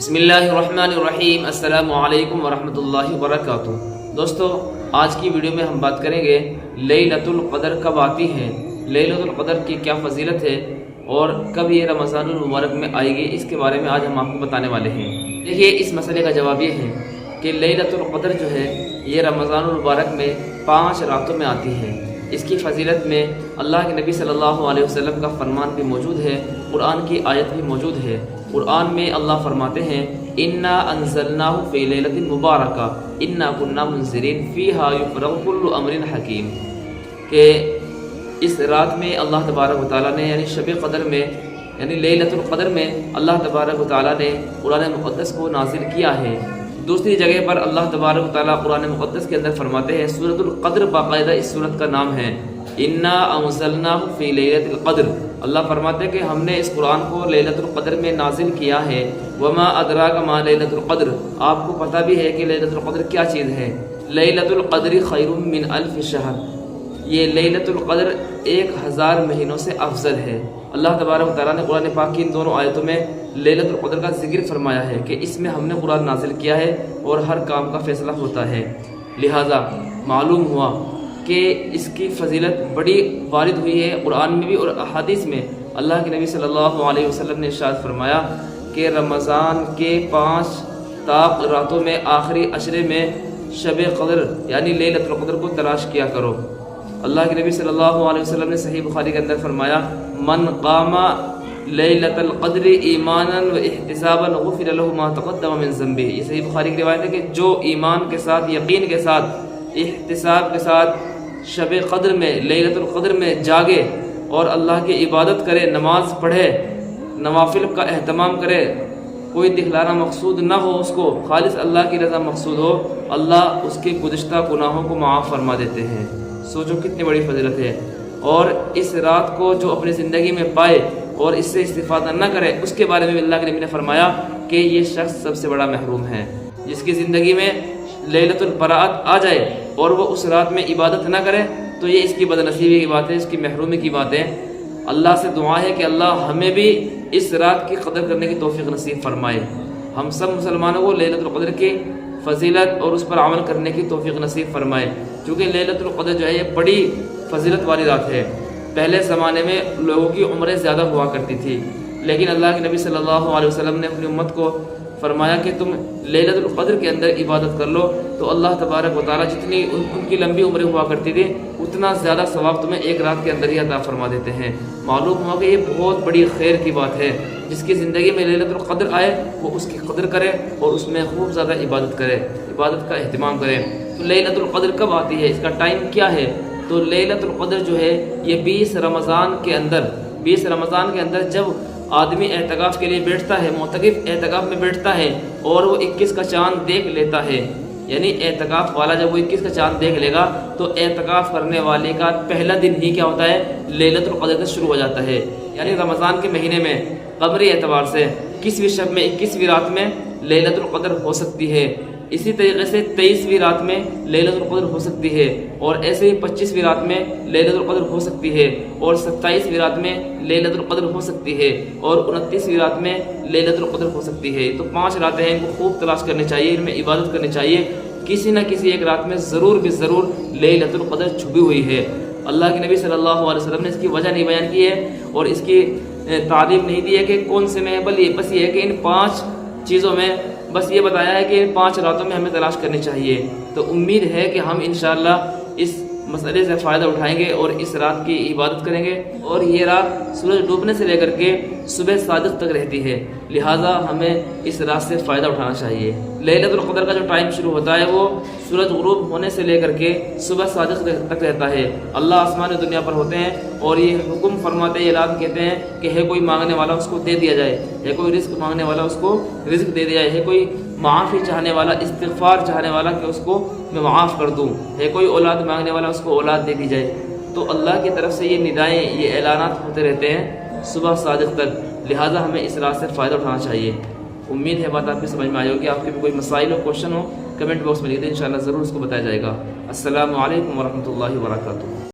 بسم اللہ الرحمن الرحیم۔ السلام علیکم ورحمۃ اللہ وبرکاتہ۔ دوستو، آج کی ویڈیو میں ہم بات کریں گے لیلۃ القدر کب آتی ہے، لیلۃ القدر کی کیا فضیلت ہے اور کب یہ رمضان المبارک میں آئے گی، اس کے بارے میں آج ہم آپ کو بتانے والے ہیں۔ دیکھیے، اس مسئلے کا جواب یہ ہے کہ لیلۃ القدر جو ہے یہ رمضان المبارک میں 5 راتوں میں آتی ہے۔ اس کی فضیلت میں اللہ کے نبی صلی اللہ علیہ وسلم کا فرمان بھی موجود ہے، قرآن کی آیت بھی موجود ہے۔ قرآن میں اللہ فرماتے ہیں انا انزلناہ فی لیلۃ مبارکہ انا کنا منذرین فیہا یفرغ کل امر حکیم، کہ اس رات میں اللہ تبارک و تعالیٰ نے یعنی شب قدر میں یعنی لیلۃ القدر میں اللہ تبارک و تعالیٰ نے قرآن مقدس کو نازل کیا ہے۔ دوسری جگہ پر اللہ تبارک و تعالیٰ قرآن مقدس کے اندر فرماتے ہیں، سورۃ القدر باقاعدہ اس سورت کا نام ہے، انا انزلناہ فی لیلۃ القدر۔ اللہ فرماتے ہیں کہ ہم نے اس قرآن کو لیلۃ القدر میں نازل کیا ہے۔ وما ادراک ما لیلۃ القدر، آپ کو پتہ بھی ہے کہ لیلۃ القدر کیا چیز ہے۔ لیلۃ القدر خیر من الف شہر، یہ لیلۃ القدر 1000 مہینوں سے افضل ہے۔ اللہ تبارک و تعالیٰ نے قرآن پاک کی ان دونوں آیتوں میں لیلۃ القدر کا ذکر فرمایا ہے کہ اس میں ہم نے قرآن نازل کیا ہے اور ہر کام کا فیصلہ ہوتا ہے۔ لہٰذا معلوم ہوا کہ اس کی فضیلت بڑی وارد ہوئی ہے قرآن میں بھی اور احادیث میں۔ اللہ کے نبی صلی اللہ علیہ وسلم نے ارشاد فرمایا کہ رمضان کے 5 راتوں میں آخری عشرے میں شب قدر یعنی لیلۃ القدر کو تلاش کیا کرو۔ اللہ کے نبی صلی اللہ علیہ وسلم نے صحیح بخاری کے اندر فرمایا من قام لیلۃ القدر ایمانا و احتسابا غفر له ما تقدم من ذنبه، یہ صحیح بخاری کی روایت ہے کہ جو ایمان کے ساتھ، یقین کے ساتھ، احتساب کے ساتھ شب قدر میں لیلۃ القدر میں جاگے اور اللہ کی عبادت کرے، نماز پڑھے، نوافل کا اہتمام کرے، کوئی دکھلانا مقصود نہ ہو، اس کو خالص اللہ کی رضا مقصود ہو، اللہ اس کے گزشتہ گناہوں کو معاف فرما دیتے ہیں۔ سوچو کتنی بڑی فضیلت ہے۔ اور اس رات کو جو اپنی زندگی میں پائے اور اس سے استفادہ نہ کرے، اس کے بارے میں اللہ کے نبی نے فرمایا کہ یہ شخص سب سے بڑا محروم ہے۔ جس کی زندگی میں لیلۃ البراءت آ جائے اور وہ اس رات میں عبادت نہ کرے تو یہ اس کی بدنصیبی کی بات ہے، اس کی محرومی کی بات ہے۔ اللہ سے دعا ہے کہ اللہ ہمیں بھی اس رات کی قدر کرنے کی توفیق نصیب فرمائے۔ ہم سب مسلمانوں کو لیلۃ القدر کی فضیلت اور اس پر عمل کرنے کی توفیق نصیب فرمائے، کیونکہ لیلۃ القدر جو ہے یہ بڑی فضیلت والی رات ہے۔ پہلے زمانے میں لوگوں کی عمریں زیادہ ہوا کرتی تھی، لیکن اللہ کے نبی صلی اللہ علیہ وسلم نے اپنی امت کو فرمایا کہ تم لیلۃ القدر کے اندر عبادت کر لو تو اللہ تبارک و تعالیٰ جتنی ان کی لمبی عمریں ہوا کرتی تھی اتنا زیادہ ثواب تمہیں ایک رات کے اندر ہی عطا فرما دیتے ہیں۔ معلوم ہوا کہ یہ بہت بڑی خیر کی بات ہے۔ جس کی زندگی میں لیلۃ القدر آئے وہ اس کی قدر کرے اور اس میں خوب زیادہ عبادت کرے، عبادت کا اہتمام کرے۔ تو لیلۃ القدر کب آتی ہے، اس کا ٹائم کیا ہے؟ تو لیلۃ القدر جو ہے یہ 20 رمضان کے اندر جب آدمی اعتکاف کے لیے بیٹھتا ہے، معتکف اعتکاف میں بیٹھتا ہے اور وہ 21 کا چاند دیکھ لیتا ہے، یعنی اعتکاف والا جب وہ 21 کا چاند دیکھ لے گا تو اعتکاف کرنے والے کا پہلا دن ہی کیا ہوتا ہے، لیلۃ القدر سے شروع ہو جاتا ہے۔ یعنی رمضان کے مہینے میں قمری اعتبار سے 21ویں شب میں 21ویں رات میں لیلۃ القدر ہو سکتی ہے۔ اسی طریقے سے 23ویں رات میں لیلۃ القدر ہو سکتی ہے، اور ایسے ہی 25ویں رات میں لیلۃ القدر ہو سکتی ہے، اور 27ویں رات میں لیلۃ القدر ہو سکتی ہے، اور 29ویں رات میں لیلۃ القدر ہو سکتی ہے۔ تو 5 راتیں ہیں، ان کو خوب تلاش کرنی چاہیے، ان میں عبادت کرنی چاہیے۔ کسی نہ کسی ایک رات میں ضرور لیلۃ القدر چھپی ہوئی ہے۔ اللہ کے نبی صلی اللہ علیہ وسلم نے اس کی وجہ نہیں بیان کی ہے اور اس کی تعلیم نہیں دی ہے کہ کون سے میں، بس یہ ہے کہ ان 5 چیزوں میں بس یہ بتایا ہے کہ ان 5 راتوں میں ہمیں تلاش کرنی چاہیے۔ تو امید ہے کہ ہم انشاءاللہ اس مسئلے سے فائدہ اٹھائیں گے اور اس رات کی عبادت کریں گے۔ اور یہ رات سورج ڈوبنے سے لے کر کے صبح صادق تک رہتی ہے، لہٰذا ہمیں اس رات سے فائدہ اٹھانا چاہیے۔ لیلۃ القدر کا جو ٹائم شروع ہوتا ہے وہ سورج غروب ہونے سے لے کر کے صبح صادق تک رہتا ہے۔ اللہ آسمان دنیا پر ہوتے ہیں اور یہ حکم فرماتے ہیں، اعلان کہتے ہیں کہ ہے کوئی مانگنے والا اس کو دے دیا جائے، ہے کوئی رزق مانگنے والا اس کو رزق دے دیا جائے، ہے کوئی معافی چاہنے والا، استغفار چاہنے والا کہ اس کو میں معاف کر دوں، ہے کوئی اولاد مانگنے والا اس کو اولاد دے دی جائے۔ تو اللہ کی طرف سے یہ ندائیں، یہ اعلانات ہوتے رہتے ہیں صبح صادق تک، لہٰذا ہمیں اس رات سے فائدہ اٹھانا چاہیے۔ امید ہے بات آپ کی سمجھ میں آئی ہوگی۔ آپ کے بھی کوئی مسائل اور کوشچن ہو کمنٹ باکس میں لکھ دیں، انشاءاللہ ضرور اس کو بتایا جائے گا۔ السلام علیکم ورحمۃ اللہ وبرکاتہ۔